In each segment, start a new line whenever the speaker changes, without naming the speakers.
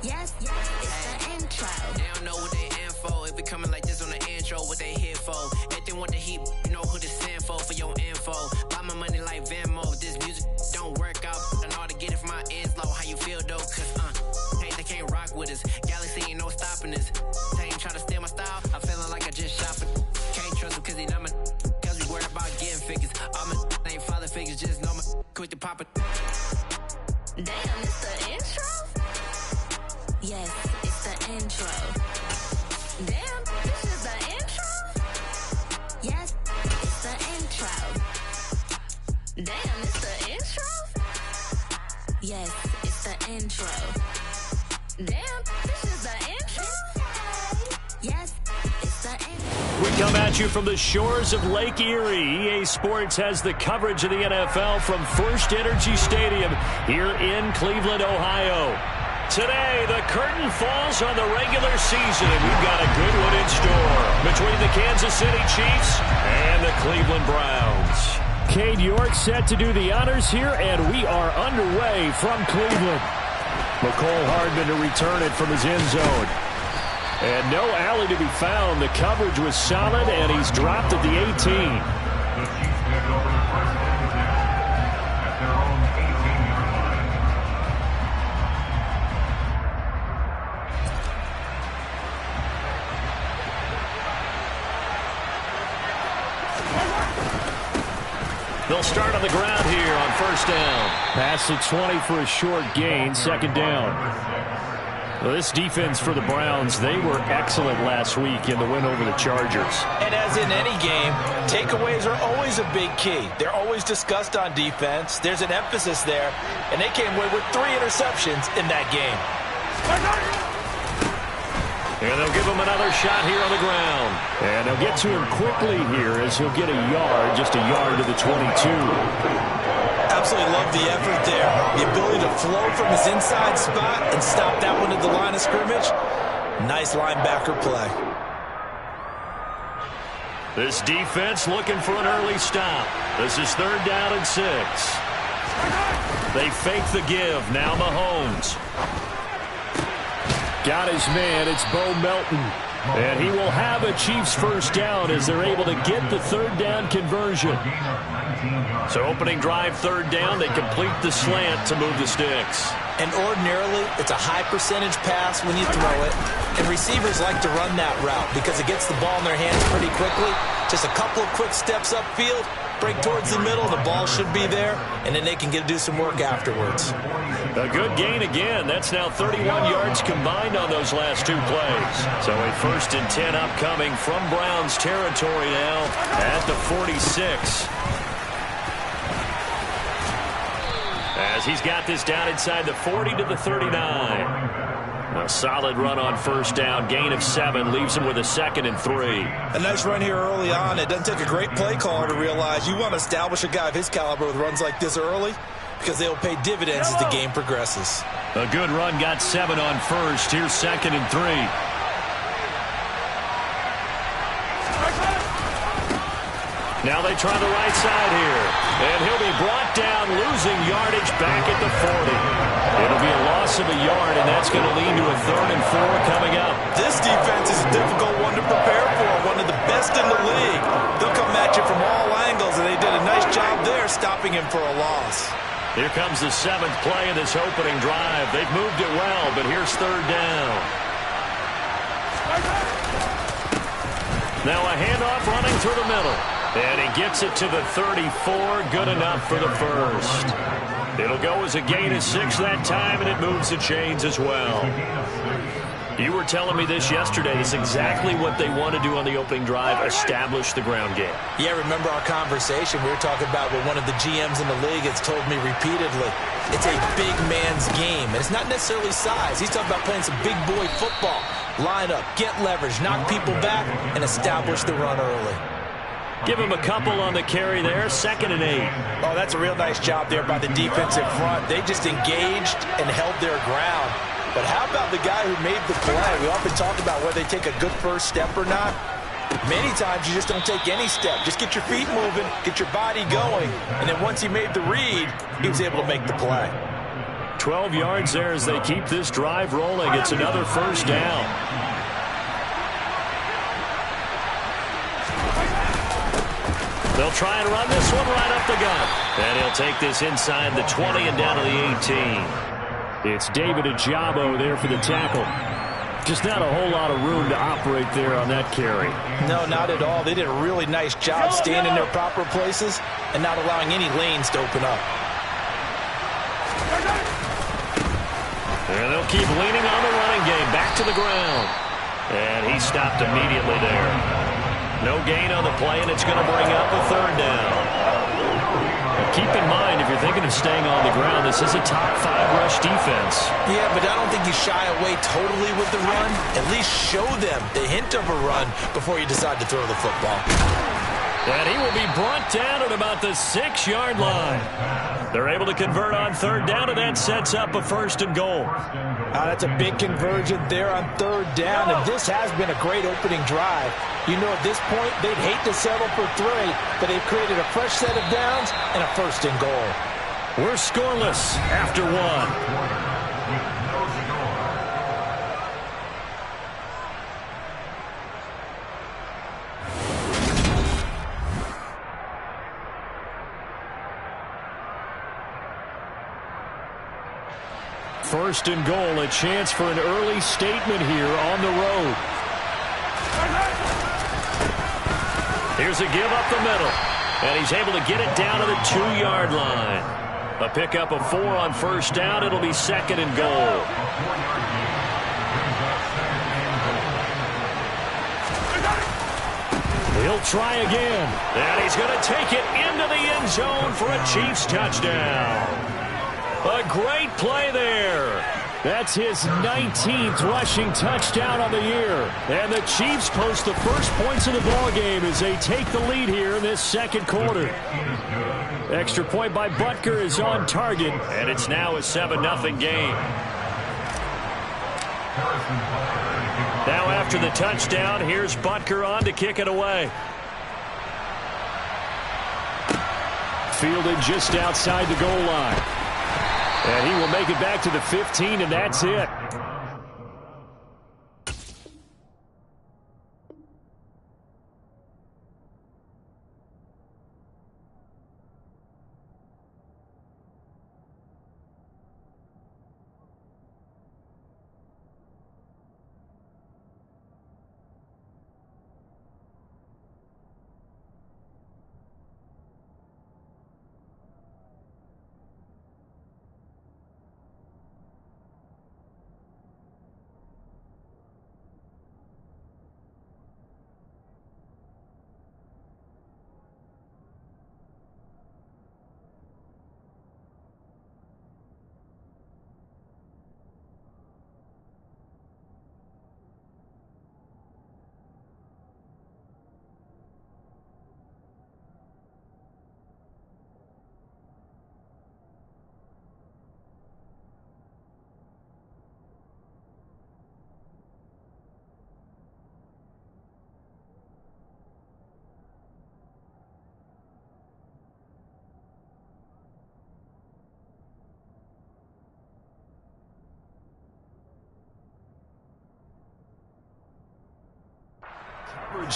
Yes, it's the intro.
They don't know what they in for. If we coming like this on the intro, what they here for? If they want the heat, you know who to send for your info. Buy my money like Venmo. If this music don't work out, I know how to get it from my ends low. How you feel though? Cause hey, they can't rock with us. Galaxy ain't no stopping us. They ain't try to steal my style. I'm feeling like I just shopping. Can't trust them cause they not my. Cause we worried about getting figures. All my ain't father figures, just know my quick to pop it.
Damn, it's the intro? Yes, it's the intro. Damn, this is the intro? Yes, it's the intro. Damn, it's the intro? Yes, it's the intro. Damn, this is the intro? Yes, it's the intro.
We come at you from the shores of Lake Erie. EA Sports has the coverage of the NFL from First Energy Stadium here in Cleveland, Ohio. Today, the curtain falls on the regular season, and we've got a good one in store between the Kansas City Chiefs and the Cleveland Browns. Cade York set to do the honors here, and we are underway from Cleveland. McCole Hardman to return it from his end zone. And no alley to be found. The coverage was solid, and he's dropped at the 18. They'll start on the ground here on first down. Pass the 20 for a short gain, second down. Well, this defense for the Browns, they were excellent last week in the win over the Chargers.
And as in any game, takeaways are always a big key. They're always discussed on defense. There's an emphasis there, and they came away with 3 interceptions in that game.
And they'll give him another shot here on the ground. And they'll get to him quickly here as he'll get a yard, just a yard to the 22.
Absolutely love the effort there. The ability to flow from his inside spot and stop that one at the line of scrimmage. Nice linebacker play.
This defense looking for an early stop. This is third down and 6. They fake the give. Now Mahomes. Got his man. It's Bo Melton. And he will have a Chiefs first down as they're able to get the third down conversion. So opening drive, third down, they complete the slant to move the sticks.
And ordinarily, it's a high percentage pass when you throw it. And receivers like to run that route because it gets the ball in their hands pretty quickly. Just a couple of quick steps upfield, break towards the middle, the ball should be there, and then they can do some work afterwards.
A good gain again. That's now 31 yards combined on those last 2 plays. So a 1st and 10 upcoming from Browns territory now at the 46. As he's got this down inside the 40 to the 39. A solid run on first down. Gain of 7 leaves him with a 2nd and 3.
A nice run here early on. It doesn't take a great play caller to realize you want to establish a guy of his caliber with runs like this early because they will pay dividends as the game progresses.
A good run, got 7 on first. Here's 2nd and 3. Now they try the right side here. And he'll be brought down, losing yardage back at the 40. It'll be a loss of a yard, and that's going to lead to a 3rd and 4 coming up.
This defense is a difficult one to prepare for, one of the best in the league. They'll come at you from all angles, and they did a nice job there stopping him for a loss.
Here comes the 7th play of this opening drive. They've moved it well, but here's third down. Now a handoff running through the middle. And he gets it to the 34. Good enough for the first. It'll go as a gain of 6 that time, and it moves the chains as well. You were telling me this yesterday. It's exactly what they want to do on the opening drive, establish the ground game.
Yeah, remember our conversation. We were talking about what one of the GMs in the league has told me repeatedly. It's a big man's game, and it's not necessarily size. He's talking about playing some big boy football. Line up, get leverage, knock people back, and establish the run early.
Give him a couple on the carry there, 2nd and 8.
Oh, that's a real nice job there by the defensive front. They just engaged and held their ground. But how about the guy who made the play? We often talk about whether they take a good first step or not. Many times you just don't take any step. Just get your feet moving, get your body going, and then once he made the read, he was able to make the play.
12 yards there as they keep this drive rolling. It's another first down. They'll try and run this one right up the gut. And he'll take this inside the 20 and down to the 18. It's David Ajabo there for the tackle. Just not a whole lot of room to operate there on that carry.
No, not at all. They did a really nice job staying in their proper places and not allowing any lanes to open up.
And they'll keep leaning on the running game. Back to the ground. And he stopped immediately there. No gain on the play, and it's going to bring up a third down. Now keep in mind, if you're thinking of staying on the ground, this is a top 5 rush defense. Yeah, but I don't think you shy away totally with the run. At least show them the hint of a run before you decide to throw the football. And he will be brought down at about the 6-yard line. They're able to convert on third down, and that sets up a first and goal. That's a big conversion there on third down, and this has been a great opening drive. You know, at this point, they'd hate to settle for 3, but they've created a fresh set of downs and a first and goal. We're scoreless after 1. First and goal, a chance for an early statement here on the road. Here's a give up the middle, and he's able to get it down to the 2-yard line. A pickup of 4 on first down. It'll be second and goal. He'll try again, and he's going to take it into the end zone for a Chiefs touchdown. A great play there. That's his 19th rushing touchdown on the year. And the Chiefs post the first points of the ballgame as they take the lead here in this second quarter. Extra point by Butker is on target, and it's now a 7-0 game. Now after the touchdown, here's Butker on to kick it away. Fielded just outside the goal line. And he will make it back to the 15, and that's it.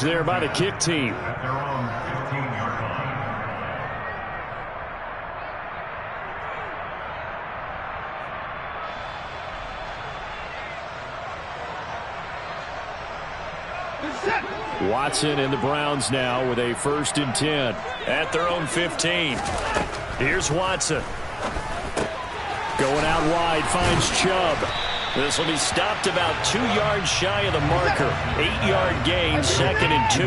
There by the kick team. Watson and the Browns now with a 1st and 10 at their own 15. Here's Watson. Going out wide, finds Chubb. This will be stopped about 2 yards shy of the marker. 8-yard gain, 2nd and 2.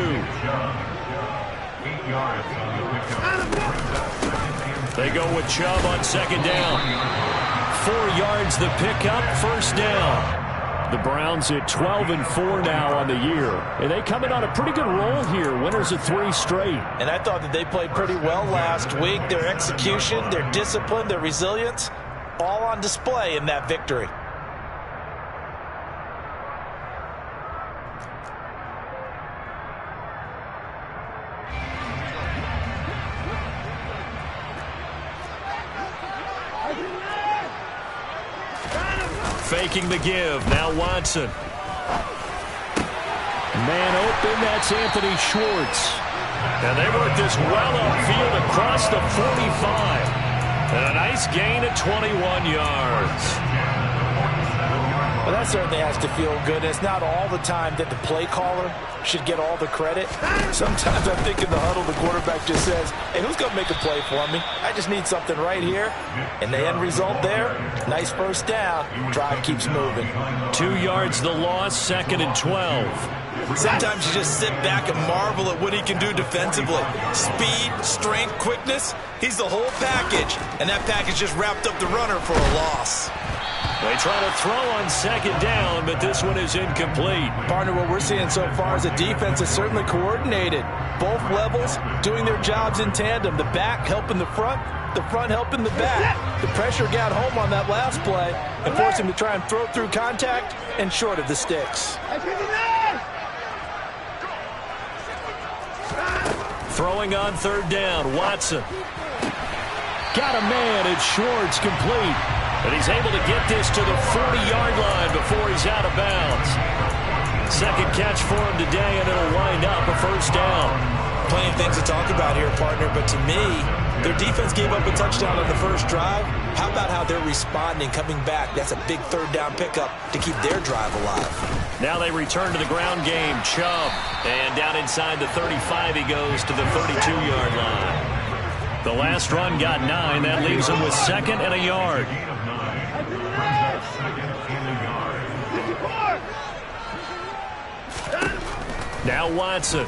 They go with Chubb on 2nd down. 4 yards the pickup, 1st down. The Browns at 12-4 now on the year. And they come in on a pretty good roll here. Winners of 3 straight. And I thought that they played pretty well last week. Their execution, their discipline, their resilience, all on display in that victory. taking the give. Now Watson. Man open, that's Anthony Schwartz. And they work this well upfield across the 45. And a nice gain of 21 yards.
Well, that certainly has to feel good. It's not all the time that the play caller should get all the credit. Sometimes I think in the huddle, the quarterback just says, hey, who's going to make a play for me? I just need something right here. And the end result there, nice first down. Drive keeps moving.
2 yards the loss, 2nd and 12.
Sometimes you just sit back and marvel at what he can do defensively. Speed, strength, quickness, he's the whole package. And that package just wrapped up the runner for a loss.
They try to throw on 2nd down, but this one is incomplete.
Partner, what we're seeing so far is the defense is certainly coordinated. Both levels doing their jobs in tandem. The back helping the front helping the back. The pressure got home on that last play and forced him to try and throw through contact and short of the sticks.
Throwing on 3rd down, Watson. Got a man, it's Schwartz, complete. And he's able to get this to the 40-yard line before he's out of bounds. 2nd catch for him today, and it'll wind up a 1st down.
Plenty of things to talk about here, partner, but to me, their defense gave up a touchdown on the first drive. How about how they're responding, coming back? That's a big 3rd down pickup to keep their drive alive.
Now they return to the ground game. Chubb. And down inside the 35, he goes to the 32-yard line. The last run got 9. That leaves him with 2nd and a yard. Now Watson.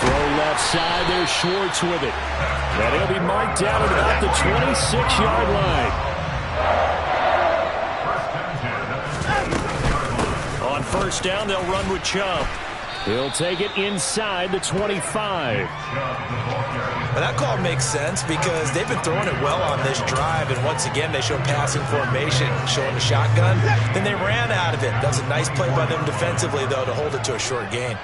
Throw left side. There's Schwartz with it. And he'll be marked down at about the 26-yard line. On 1st down, they'll run with Chubb. He'll take it inside the 25.
Well, that call makes sense because they've been throwing it well on this drive, and once again they show passing formation, showing the shotgun. Then they ran out of it. That's a nice play by them defensively, though, to hold it to a short gain.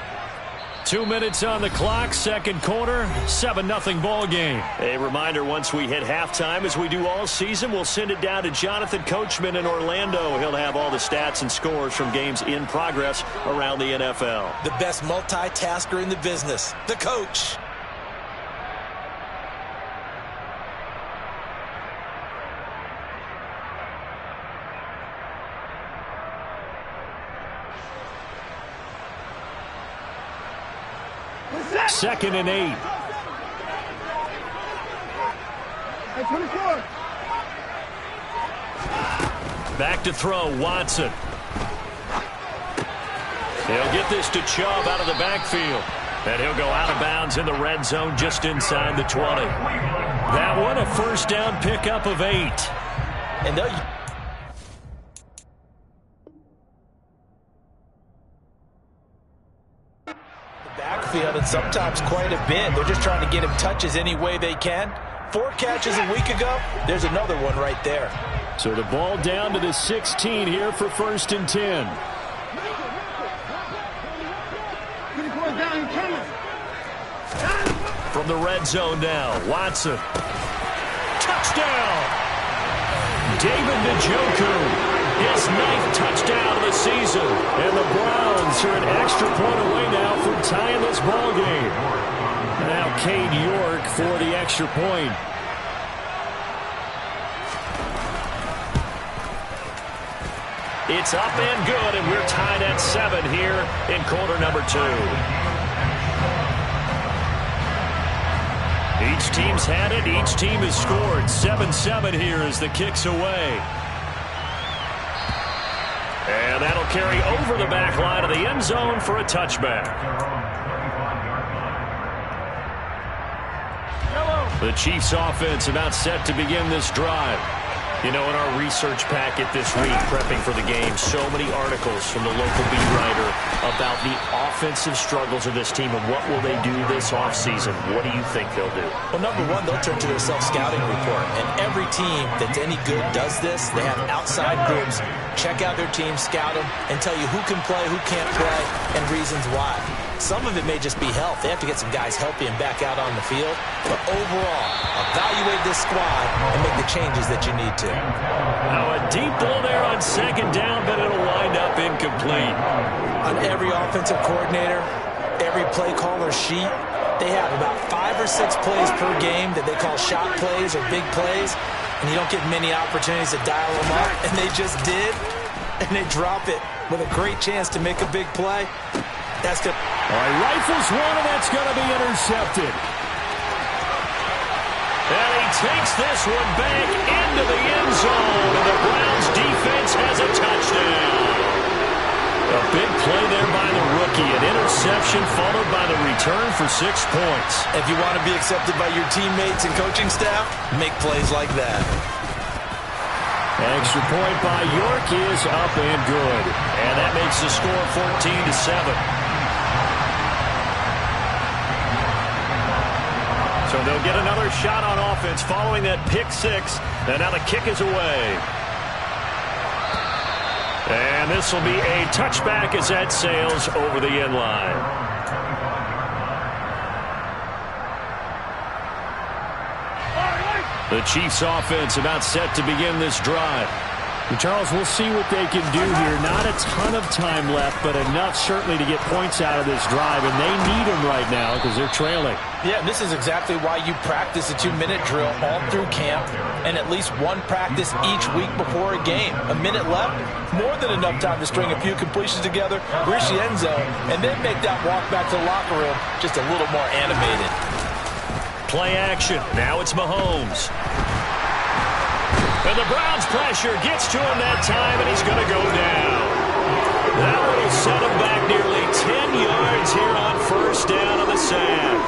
2 minutes on the clock, 2nd quarter, 7-0 ball game. A reminder, once we hit halftime, as we do all season, we'll send it down to Jonathan Coachman in Orlando. He'll have all the stats and scores from games in progress around the NFL.
The best multitasker in the business, the coach.
Second and 8. Back to throw, Watson. He'll get this to Chubb out of the backfield. And he'll go out of bounds in the red zone just inside the 20. That one a 1st down pickup of 8.
And they'll... backfield, and sometimes quite a bit. They're just trying to get him touches any way they can. 4 catches a week ago. There's another one right there.
So the ball down to the 16 here for 1st and 10. From the red zone now, Watson. Touchdown! David Njoku. His 9th touchdown of the season. And the Browns are an extra point away now from tying this ball game. Now Cade York for the extra point. It's up and good, and we're tied at 7 here in quarter number 2. Each team's had it. Each team has scored. 7-7 here as the kick's away. And that'll carry over the back line of the end zone for a touchback. The Chiefs offense about set to begin this drive. You know, in our research packet this week, prepping for the game, so many articles from the local beat writer about the offensive struggles of this team and what will they do this offseason. What do you think they'll do?
Well, number one, they'll turn to their self-scouting report. And every team that's any good does this. They have outside groups. Check out their team, scout them, and tell you who can play, who can't play, and reasons why. Some of it may just be health. They have to get some guys healthy and back out on the field. But overall, evaluate this squad and make the changes that you need to.
Now a deep ball there on second down, but it'll wind up incomplete.
On every offensive coordinator, every play caller sheet, they have about 5 or 6 plays per game that they call shot plays or big plays, and you don't get many opportunities to dial them up, and they just did, and they drop it with a great chance to make a big play. That's good.
All right, rifles one, and that's going to be intercepted. And he takes this one back into the end zone, and the Browns defense has a touchdown. A big play there by the rookie. An interception followed by the return for 6 points.
If you want to be accepted by your teammates and coaching staff, make plays like that.
Extra point by York is up and good. And that makes the score 14-7. So they'll get another shot on offense following that pick 6. And now the kick is away. And this will be a touchback as that sails over the end line. The Chiefs offense about set to begin this drive.
And Charles, we'll see what they can do here. Not a ton of time left, but enough certainly to get points out of this drive. And they need them right now because they're trailing.
Yeah, this is exactly why you practice a 2-minute drill all through camp and at least one practice each week before a game. A minute left, more than enough time to string a few completions together, reach the end zone, and then make that walk back to the locker room just a little more animated.
Play action. Now it's Mahomes. And the Browns pressure gets to him that time, and he's going to go down. That will set him back nearly 10 yards here on first down on the sack.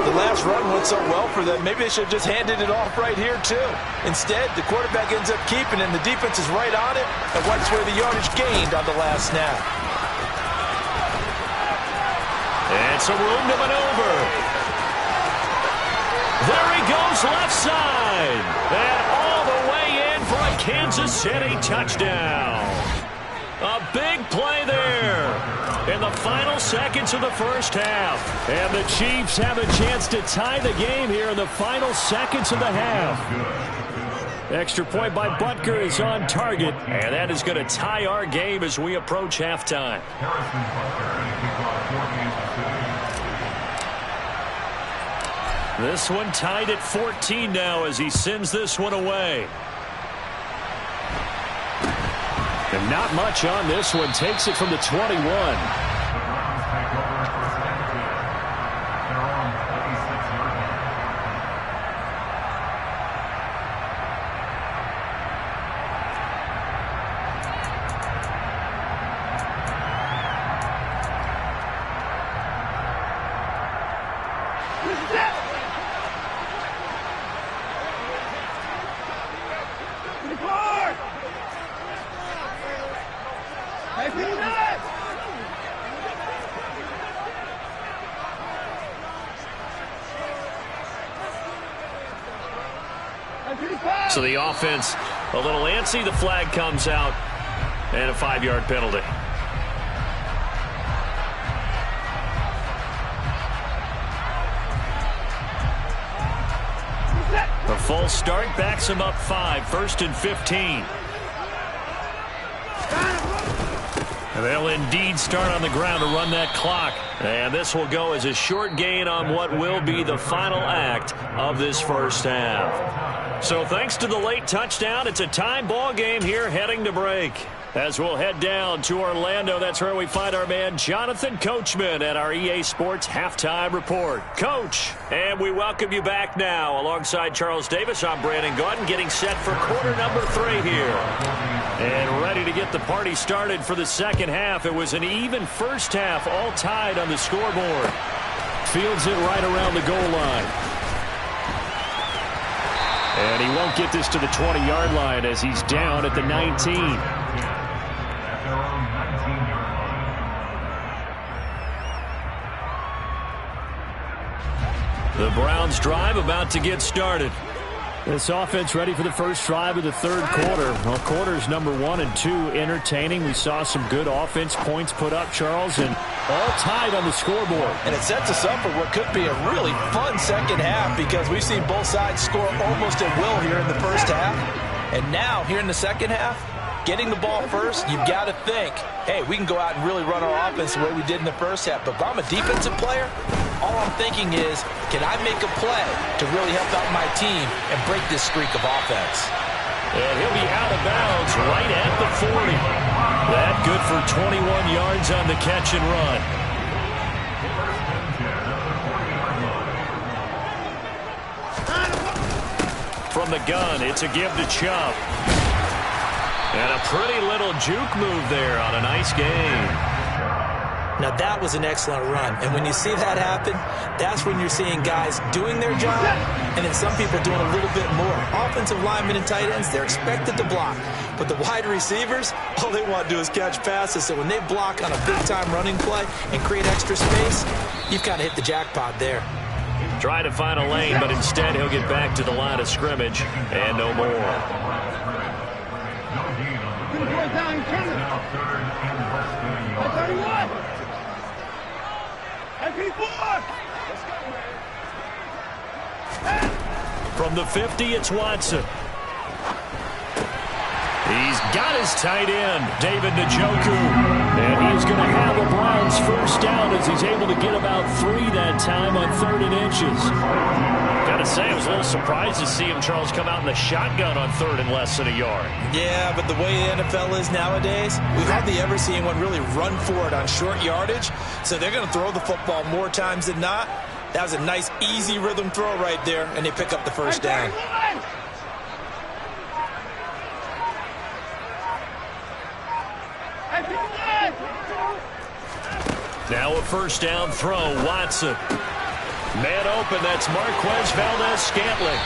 The last run went so well for them, maybe they should have just handed it off right here, too. Instead, the quarterback ends up keeping it, and the defense is right on it and wipes away the yardage gained on the last snap.
And some room to maneuver. There he goes, left side. And all the way in for a Kansas City touchdown. A big play there in the final seconds of the first half. And the Chiefs have a chance to tie the game here in the final seconds of the half. Extra point by Butker is on target, and that is going to tie our game as we approach halftime. This one tied at 14 now as he sends this one away. And not much on this one. Takes it from the 21. So the offense a little antsy. The flag comes out and a 5-yard penalty. A full start backs him up 5, 1st and 15. And they'll indeed start on the ground to run that clock. And this will go as a short gain on what will be the final act of this first half. So thanks to the late touchdown, it's a tie ball game here heading to break. As we'll head down to Orlando, that's where we find our man Jonathan Coachman at our EA Sports Halftime Report. Coach, and we welcome you back now. Alongside Charles Davis, I'm Brandon Gaudin, getting set for quarter number 3 here. And ready to get the party started for the second half. It was an even first half, all tied on the scoreboard. Fields it right around the goal line. And he won't get this to the 20-yard line as he's down at the 19. The Browns drive about to get started. This offense ready for the first drive of the third quarter. Well, quarters number 1 and 2 entertaining. We saw some good offense points put up, Charles, and all tied on the scoreboard.
And it sets us up for what could be a really fun second half because we've seen both sides score almost at will here in the first half. And now, here in the second half, getting the ball first, you've got to think, hey, we can go out and really run our offense the way we did in the first half. But if I'm a defensive player, all I'm thinking is, can I make a play to really help out my team and break this streak of offense?
And he'll be out of bounds right at the 40. That good for 21 yards on the catch and run. From the gun, it's a give to Chubb. And a pretty little juke move there on a nice game.
Now, that was an excellent run. And when you see that happen, that's when you're seeing guys doing their job and then some people doing a little bit more. Offensive linemen and tight ends, they're expected to block. But the wide receivers, all they want to do is catch passes. So when they block on a big-time running play and create extra space, you've kind of hit the jackpot there.
Try to find a lane, but instead he'll get back to the line of scrimmage and no more. From the 50, it's Watson. He's got his tight end, David Njoku. And he's going to have the Browns first down as he's able to get about 3 that time on 3rd and inches. Got to say, I was a little surprised to see him, Charles, come out in the shotgun on 3rd and less than a yard.
Yeah, but the way the NFL is nowadays, we hardly ever see anyone really run for it on short yardage. So they're going to throw the football more times than not. That was a nice, easy rhythm throw right there, and they pick up the first down.
Now a first down throw, Watson. Man open, that's Marquez Valdez-Scantling.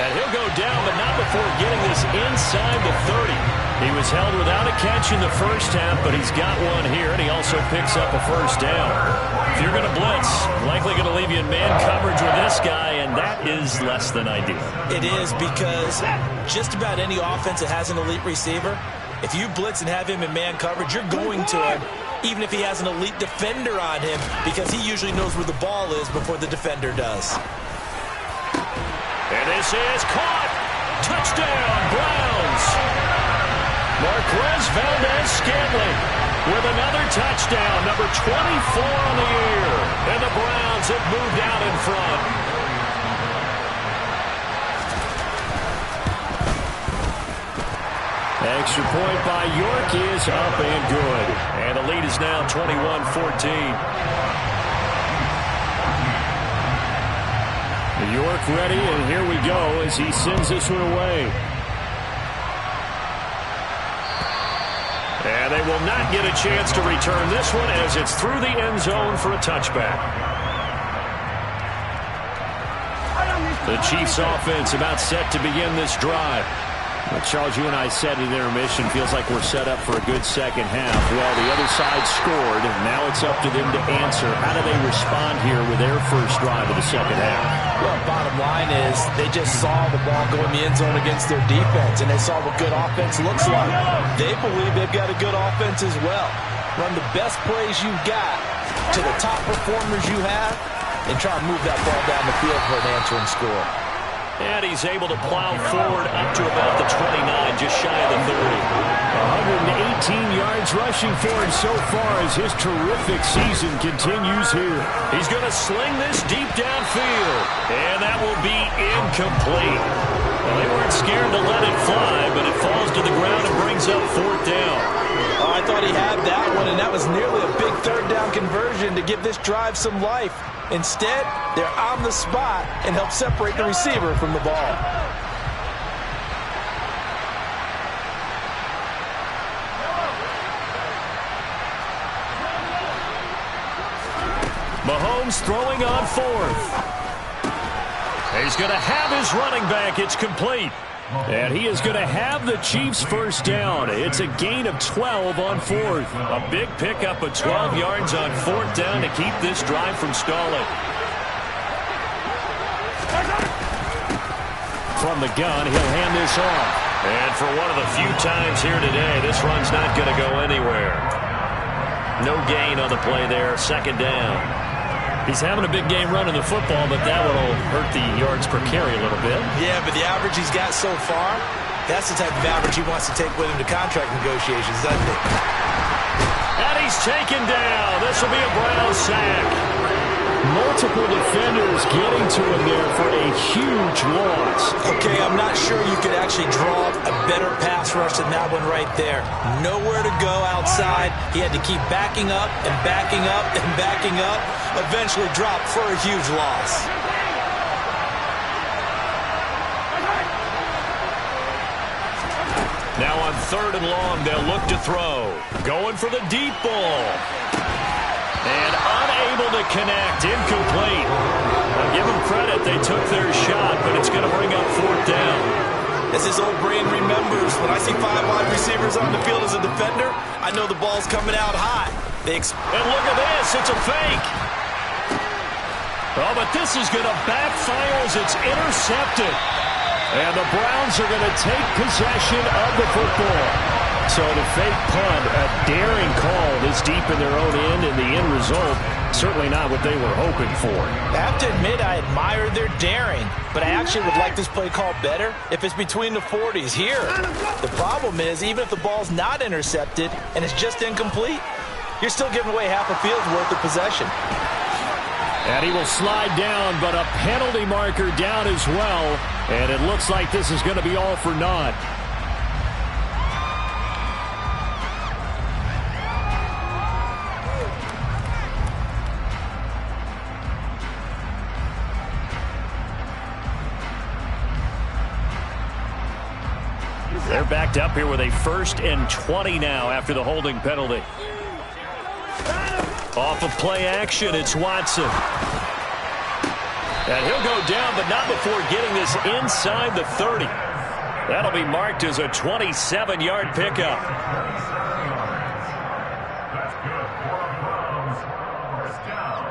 And he'll go down, but not before getting this inside the 30. He was held without a catch in the first half, but he's got one here, and he also picks up a first down. If you're going to blitz, likely going to leave you in man coverage with this guy, and that is less than ideal.
It is because just about any offense that has an elite receiver, if you blitz and have him in man coverage, you're going to him, even if he has an elite defender on him, because he usually knows where the ball is before the defender does.
And this is caught. Touchdown, Browns. Marquez Valdez-Scantling with another touchdown, number 24 on the year. And the Browns have moved out in front. Extra point by York is up and good. And the lead is now 21-14. York ready, and here we go as he sends this one away. And they will not get a chance to return this one as it's through the end zone for a touchback. The Chiefs offense about set to begin this drive. Well, Charles, you and I said in intermission, feels like we're set up for a good second half. Well, the other side scored, and now it's up to them to answer. How do they respond here with their first drive of the second half?
Well, bottom line is they just saw the ball go in the end zone against their defense, and they saw what good offense looks like. They believe they've got a good offense as well. Run the best plays you've got to the top performers you have, and try to move that ball down the field for an answering score.
And he's able to plow forward up to about the 29, just shy of the 30. 118 yards rushing for him so far as his terrific season continues here. He's going to sling this deep downfield, and that will be incomplete. Well, they weren't scared to let it fly, but it falls to the ground and brings up 4th down.
Oh, I thought he had that one, and that was nearly a big 3rd down conversion to give this drive some life. Instead, they're on the spot and help separate the receiver from the ball.
Mahomes throwing on 4th. He's going to have his running back. It's complete. And he is going to have the Chiefs first down. It's a gain of 12 on 4th. A big pickup of 12 yards on 4th down to keep this drive from stalling. from the gun. He'll hand this off. And for one of the few times here today, this run's not going to go anywhere. No gain on the play there. Second down. He's having a big game running the football, but that one will hurt the yards per carry a little bit.
Yeah, but the average he's got so far, that's the type of average he wants to take with him to contract negotiations, doesn't it?
And he's taken down. This will be a Brown sack.
Multiple defenders getting to him there for a huge loss.
Okay, I'm not sure you could actually draw a better pass rush than that one right there. Nowhere to go outside. He had to keep backing up and backing up and backing up. Eventually dropped for a huge loss.
Now on 3rd and long, they'll look to throw. Going for the deep ball. And unable to connect. Incomplete. I'll give them credit. They took their shot, but it's going to bring up 4th down.
As his old brain remembers, when I see 5 wide receivers on the field as a defender, I know the ball's coming out hot.
And look at this. It's a fake. Oh, but this is going to backfire as it's intercepted. And the Browns are going to take possession of the football. So the fake punt, a daring call this deep in their own end, and the end result, certainly not what they were hoping for.
I have to admit, I admire their daring, but I actually would like this play called better if it's between the 40s here. The problem is, even if the ball's not intercepted and it's just incomplete, you're still giving away half a field's worth of possession.
And he will slide down, but a penalty marker down as well, and it looks like this is going to be all for naught. They're backed up here with a 1st and 20 now after the holding penalty. Off of play action, it's Watson. And he'll go down, but not before getting this inside the 30. That'll be marked as a 27-yard pickup.
That's good for the Browns. First down.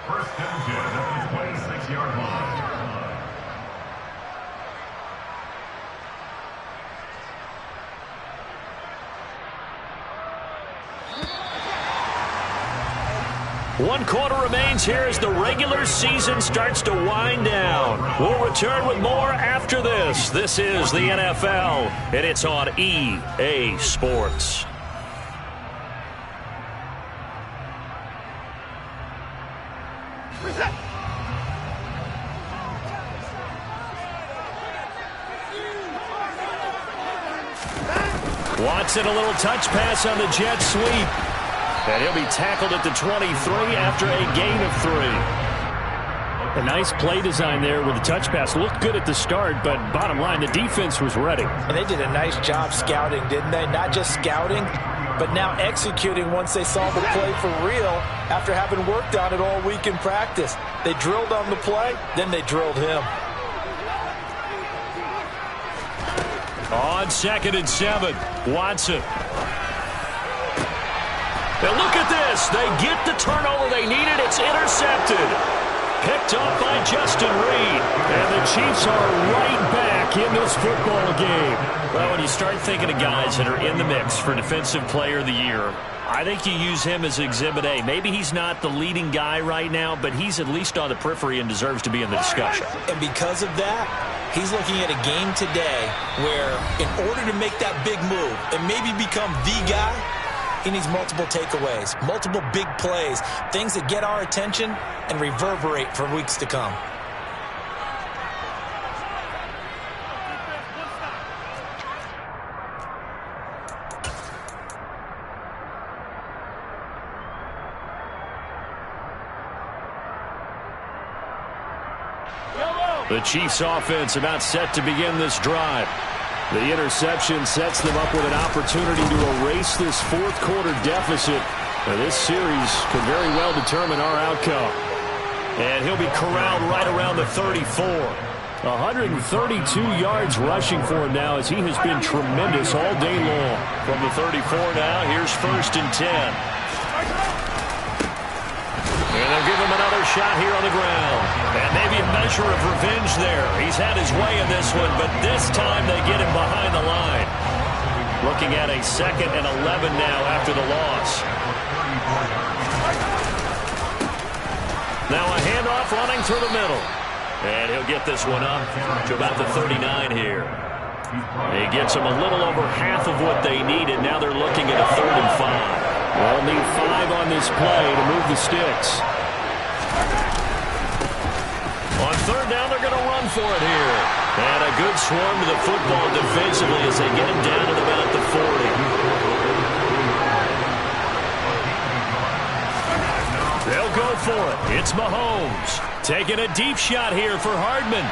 1st and 10 at the 26-yard line.
One quarter remains here as the regular season starts to wind down. We'll return with more after this. This is the NFL, and it's on EA Sports. Watson, a little touch pass on the jet sweep. And he'll be tackled at the 23 after a gain of 3.
A nice play design there with the touch pass. Looked good at the start, but bottom line, the defense was ready.
And they did a nice job scouting, didn't they? Not just scouting, but now executing once they saw the play for real after having worked on it all week in practice. They drilled on the play, then they drilled him.
On 2nd and 7, Watson. Now look at this. They get the turnover they needed. It's intercepted. Picked up by Justin Reed. And the Chiefs are right back in this football game. Well, when you start thinking of guys that are in the mix for Defensive Player of the Year, I think you use him as Exhibit A. Maybe he's not the leading guy right now, but he's at least on the periphery and deserves to be in the discussion.
And because of that, he's looking at a game today where in order to make that big move and maybe become the guy, he needs multiple takeaways, multiple big plays, things that get our attention and reverberate for weeks to come.
The Chiefs offense about set to begin this drive. The interception sets them up with an opportunity to erase this 4th quarter deficit. Now, this series could very well determine our outcome. And he'll be corralled right around the 34. 132 yards rushing for him now as he has been tremendous all day long. From the 34 now, here's 1st and 10. And they'll give him another shot here on the ground. And maybe a measure of revenge there. He's had his way in this one, but this time they get him behind the line. Looking at a 2nd and 11 now after the loss. Now a handoff running through the middle. And he'll get this one up to about the 39 here. He gets them a little over half of what they needed. Now they're looking at a 3rd and 5. They'll need 5 on this play to move the sticks. On 3rd down, they're going to run for it here. And a good swarm to the football defensively as they get him down at about the 40. They'll go for it. It's Mahomes. Taking a deep shot here for Hardman.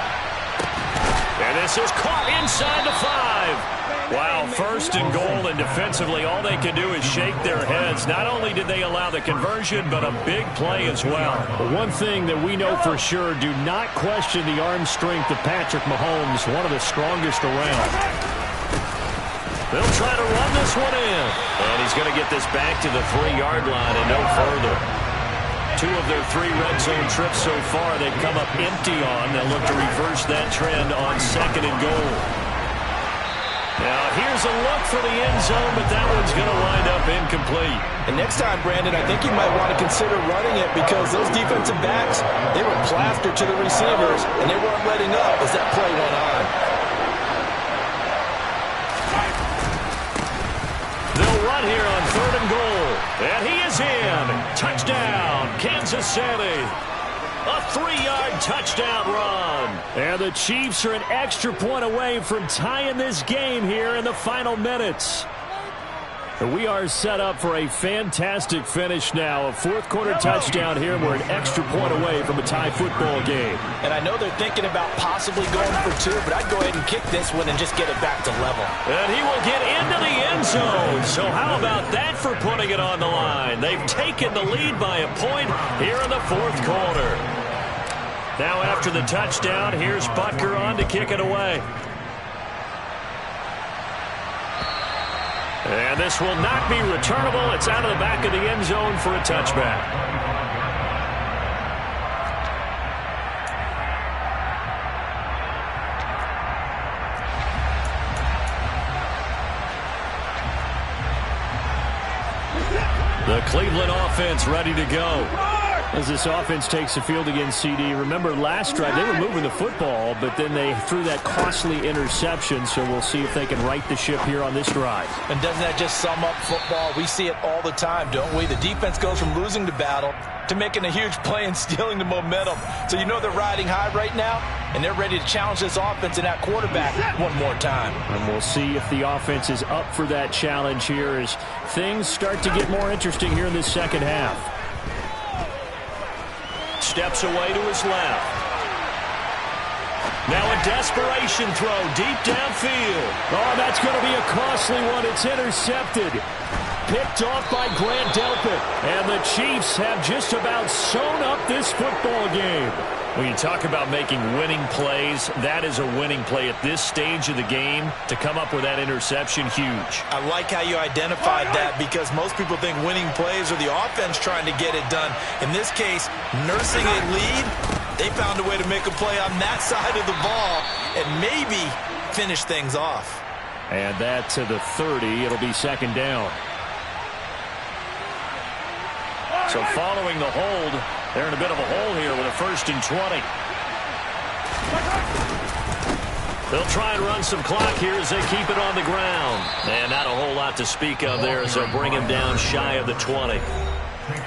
And this is caught inside the 5. Wow, 1st and goal, and defensively all they can do is shake their heads. Not only did they allow the conversion, but a big play as well. But one thing that we know for sure, do not question the arm strength of Patrick Mahomes, one of the strongest around. They'll try to run this one in. And he's going to get this back to the 3-yard line and no further. 2 of their 3 red zone trips so far they've come up empty on. They'll look to reverse that trend on 2nd and goal. Now here's a look for the end zone, but that one's going to wind up incomplete.
And next time, Brandon, I think you might want to consider running it because those defensive backs, they were plastered to the receivers, and they weren't letting up as that play went on.
They'll run here on 3rd and goal. And he is in. Touchdown, Kansas City. A 3-yard touchdown run. And the Chiefs are an extra point away from tying this game here in the final minutes. We are set up for a fantastic finish now. A 4th quarter touchdown here, and we're an extra point away from a tie football game.
And I know they're thinking about possibly going for 2, but I'd go ahead and kick this one and just get it back to level.
And he will get into the end zone. So how about that for putting it on the line? They've taken the lead by a point here in the 4th quarter. Now after the touchdown, here's Butker on to kick it away. And this will not be returnable. It's out of the back of the end zone for a touchback. The Cleveland offense ready to go. As this offense takes the field against CD, remember last drive they were moving the football, but then they threw that costly interception, so we'll see if they can right the ship here on this drive.
And doesn't that just sum up football? We see it all the time, don't we? The defense goes from losing the battle to making a huge play and stealing the momentum. So you know they're riding high right now, and they're ready to challenge this offense and that quarterback one more time.
And we'll see if the offense is up for that challenge here as things start to get more interesting here in this 2nd half. Steps away to his left. Now a desperation throw deep downfield. Oh, that's going to be a costly one. It's intercepted. Picked off by Grant Delpit. And the Chiefs have just about sewn up this football game. When you talk about making winning plays, that is a winning play at this stage of the game. To come up with that interception, huge.
I like how you identified that because most people think winning plays are the offense trying to get it done. In this case, nursing a lead, they found a way to make a play on that side of the ball and maybe finish things off.
And that to the 30. It'll be 2nd down. So following the hold, they're in a bit of a hole here with a 1st and 20. They'll try and run some clock here as they keep it on the ground. And not a whole lot to speak of there as they'll bring him down shy of the 20.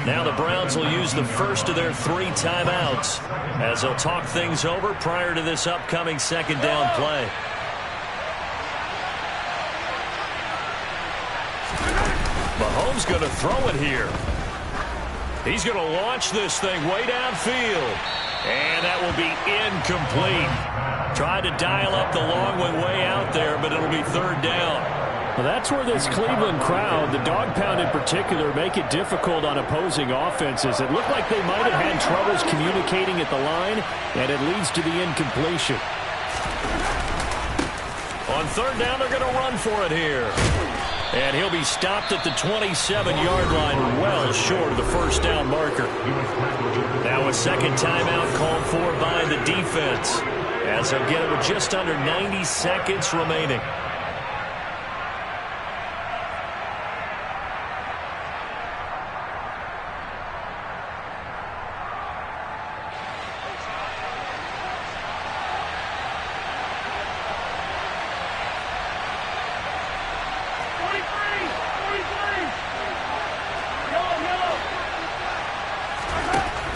Now the Browns will use the first of their 3 timeouts as they'll talk things over prior to this upcoming 2nd down play. Mahomes going to throw it here. He's going to launch this thing way downfield. And that will be incomplete. Tried to dial up the long one way out there, but it'll be 3rd down. Well, that's where this Cleveland crowd, the dog pound in particular, make it difficult on opposing offenses. It looked like they might have had troubles communicating at the line, and it leads to the incompletion. On 3rd down, they're going to run for it here. And he'll be stopped at the 27-yard line, well short of the first down marker. Now a second timeout called for by the defense, as they'll get it with just under 90 seconds remaining.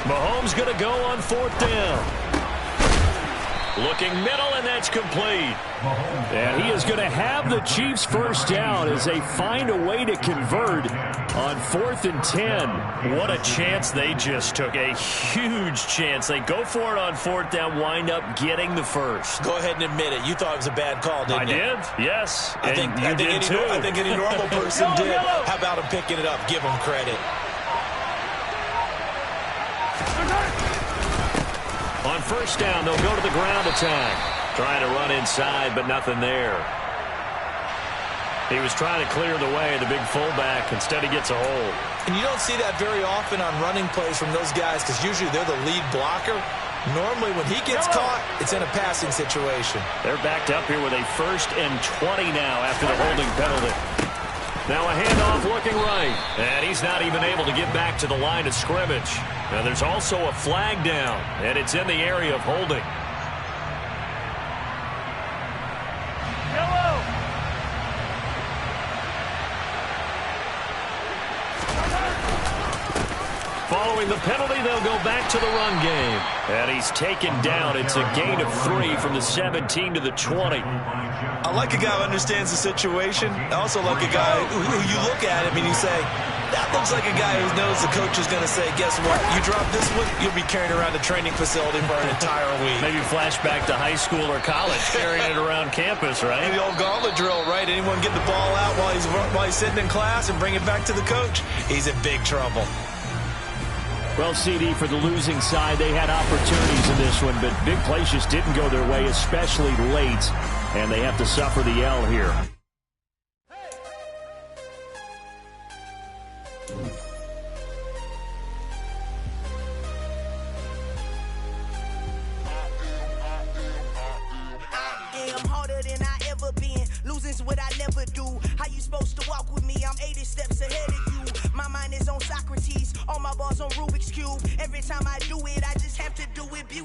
Mahomes going to go on fourth down. Looking middle, and that's complete. And he is going to have the Chiefs first down as they find a way to convert on 4th and 10. What a chance they just took. A huge chance. They go for it on fourth down, wind up getting the first.
Go ahead and admit it. You thought it was a bad call, didn't you?
I did, yes.
I think any normal person did. How about him picking it up? Give him credit.
On first down, they'll go to the ground attack. Trying to run inside, but nothing there. He was trying to clear the way, the big fullback. Instead, he gets a hold.
And you don't see that very often on running plays from those guys because usually they're the lead blocker. Normally, when he gets caught, it's in a passing situation.
They're backed up here with a 1st and 20 now after the holding penalty. Now a handoff looking right. And he's not even able to get back to the line of scrimmage. Now there's also a flag down, and it's in the area of holding. Following the penalty, they'll go back to the run game. And he's taken down. It's a gain of 3 from the 17 to the 20.
I like a guy who understands the situation. I also like a guy who you look at him and you say, that looks like a guy who knows the coach is going to say, guess what? You drop this one, you'll be carrying around the training facility for an entire week.
Maybe flashback to high school or college, carrying it around campus, right?
The old gauntlet drill, right? Anyone get the ball out while he's sitting in class and bring it back to the coach? He's in big trouble.
Well, CD, for the losing side, they had opportunities in this one, but big plays just didn't go their way, especially late, and they have to suffer the L here.
I'm harder than I ever been. Losing's what I never do. How you supposed to walk with me? I'm 80 steps ahead of you. My mind is on Socrates. All my balls on Rubik's Cube. Every time I do it, I just have to do it beautifully.